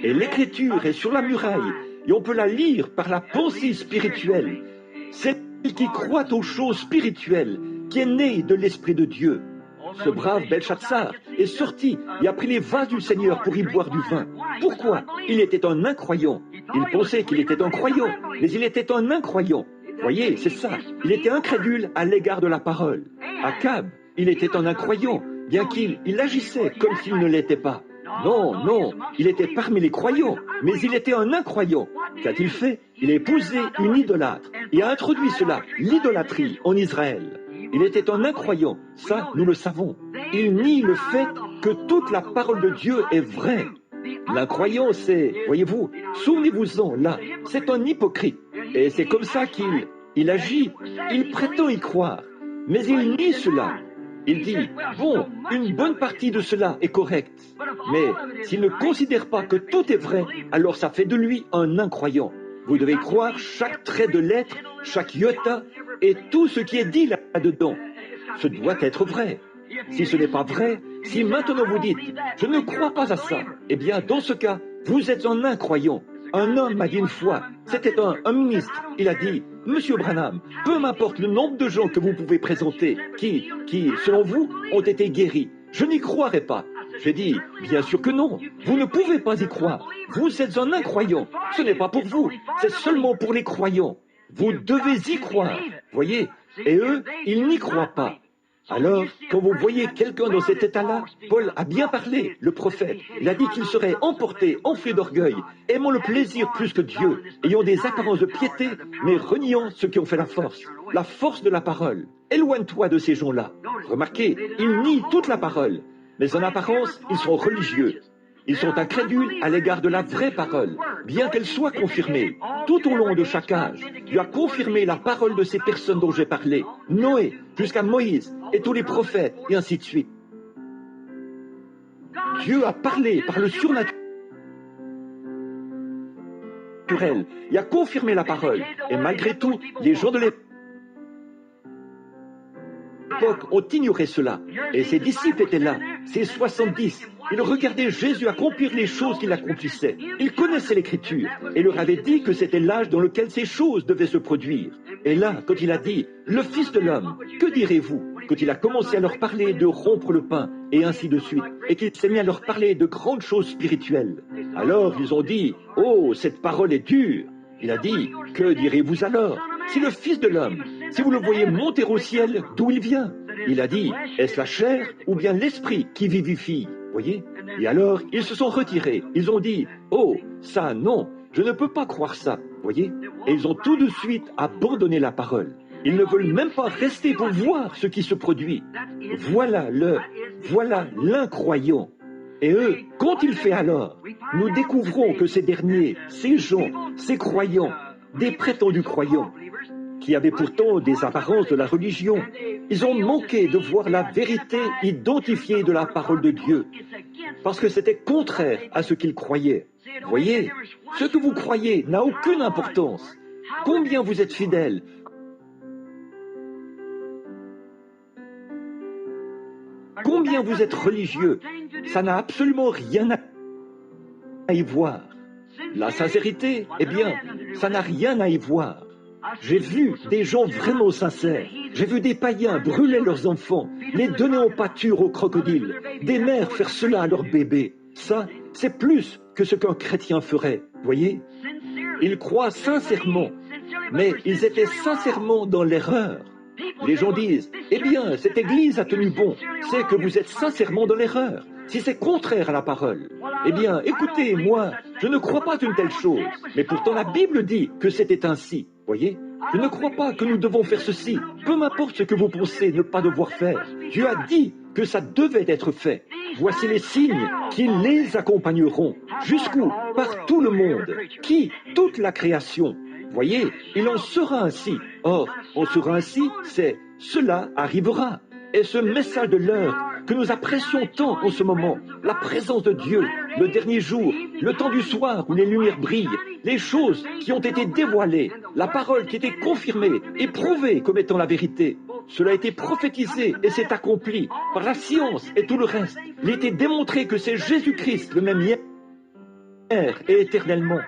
Et l'écriture est sur la muraille, et on peut la lire par la pensée spirituelle. C'est elle qui croit aux choses spirituelles, qui est née de l'Esprit de Dieu. Ce brave Belshazzar est sorti et a pris les vases du Seigneur pour y boire du vin. Pourquoi? Il était un incroyant. Il pensait qu'il était un croyant, mais il était un incroyant. Voyez, c'est ça. Il était incrédule à l'égard de la parole. Akab, il était un incroyant, bien qu'il agissait comme s'il ne l'était pas. Non, non, il était parmi les croyants, mais il était un incroyant. Qu'a-t-il fait? Il a épousé une idolâtre et a introduit cela, l'idolâtrie, en Israël. Il était un incroyant, ça nous le savons. Il nie le fait que toute la parole de Dieu est vraie. L'incroyant, c'est, voyez-vous, souvenez-vous-en, là, c'est un hypocrite. Et c'est comme ça qu'il agit. Il prétend y croire, mais il nie cela. Il dit, bon, une bonne partie de cela est correcte. Mais s'il ne considère pas que tout est vrai, alors ça fait de lui un incroyant. Vous devez croire chaque trait de lettre, chaque iota, et tout ce qui est dit là-dedans. Ce doit être vrai. Si ce n'est pas vrai, si maintenant vous dites « je ne crois pas à ça », eh bien dans ce cas, vous êtes un incroyant. Un homme m'a dit une fois, c'était un ministre, il a dit « Monsieur Branham, peu m'importe le nombre de gens que vous pouvez présenter, qui, selon vous, ont été guéris, je n'y croirai pas. » J'ai dit « Bien sûr que non, vous ne pouvez pas y croire. Vous êtes un incroyant. Ce n'est pas pour vous, c'est seulement pour les croyants. Vous devez y croire. » Voyez, et eux, ils n'y croient pas. Alors, quand vous voyez quelqu'un dans cet état-là, Paul a bien parlé, le prophète. Il a dit qu'il serait emporté, enflé d'orgueil, aimant le plaisir plus que Dieu, ayant des apparences de piété, mais reniant ceux qui ont fait la force de la parole. Éloigne-toi de ces gens-là. Remarquez, ils nient toute la parole, mais en apparence, ils sont religieux. Ils sont incrédules à l'égard de la vraie parole, bien qu'elle soit confirmée. Tout au long de chaque âge, Dieu a confirmé la parole de ces personnes dont j'ai parlé, Noé, jusqu'à Moïse, et tous les prophètes, et ainsi de suite. Dieu a parlé par le surnaturel, et a confirmé la parole. Et malgré tout, les gens de l'époque ont ignoré cela. Et ses disciples étaient là, ces 70. Ils regardaient Jésus accomplir les choses qu'il accomplissait. Ils connaissaient l'Écriture et leur avaient dit que c'était l'âge dans lequel ces choses devaient se produire. Et là, quand il a dit « le Fils de l'homme », que direz-vous? Quand il a commencé à leur parler de rompre le pain et ainsi de suite, et qu'il s'est mis à leur parler de grandes choses spirituelles. Alors ils ont dit « oh, cette parole est dure ». Il a dit « que direz-vous alors? Si le Fils de l'homme, si vous le voyez monter au ciel, d'où il vient ?» Il a dit « est-ce la chair ou bien l'esprit qui vivifie ?» Voyez? Et alors, ils se sont retirés. Ils ont dit « oh, ça, non, je ne peux pas croire ça. » Voyez? Et ils ont tout de suite abandonné la parole. Ils ne veulent même pas rester pour voir ce qui se produit. Voilà l'incroyant. Et eux, qu'ont-ils fait alors? Nous découvrons que ces derniers, ces gens, ces croyants, des prétendus croyants, qui avaient pourtant des apparences de la religion, ils ont manqué de voir la vérité identifiée de la parole de Dieu, parce que c'était contraire à ce qu'ils croyaient. Voyez, ce que vous croyez n'a aucune importance. Combien vous êtes fidèles, combien vous êtes religieux, ça n'a absolument rien à y voir. La sincérité, eh bien, ça n'a rien à y voir. J'ai vu des gens vraiment sincères. J'ai vu des païens brûler leurs enfants, les donner en pâture aux crocodiles, des mères faire cela à leurs bébés. Ça, c'est plus que ce qu'un chrétien ferait, voyez? Ils croient sincèrement, mais ils étaient sincèrement dans l'erreur. Les gens disent, eh bien, cette église a tenu bon, c'est que vous êtes sincèrement dans l'erreur. Si c'est contraire à la parole, eh bien, écoutez, moi, je ne crois pas une telle chose, mais pourtant la Bible dit que c'était ainsi, voyez? Je ne crois pas que nous devons faire ceci, peu m'importe ce que vous pensez ne pas devoir faire. Dieu a dit que ça devait être fait. Voici les signes qui les accompagneront. Jusqu'où? Par tout le monde. Qui? Toute la création. Voyez, il en sera ainsi. Or, on sera ainsi, c'est « cela arrivera ». Et ce message de l'heure que nous apprécions tant en ce moment, la présence de Dieu, le dernier jour, le temps du soir où les lumières brillent, les choses qui ont été dévoilées, la parole qui était confirmée et prouvée comme étant la vérité. Cela a été prophétisé et s'est accompli par la science et tout le reste. Il a été démontré que c'est Jésus-Christ, le même hier, et éternellement.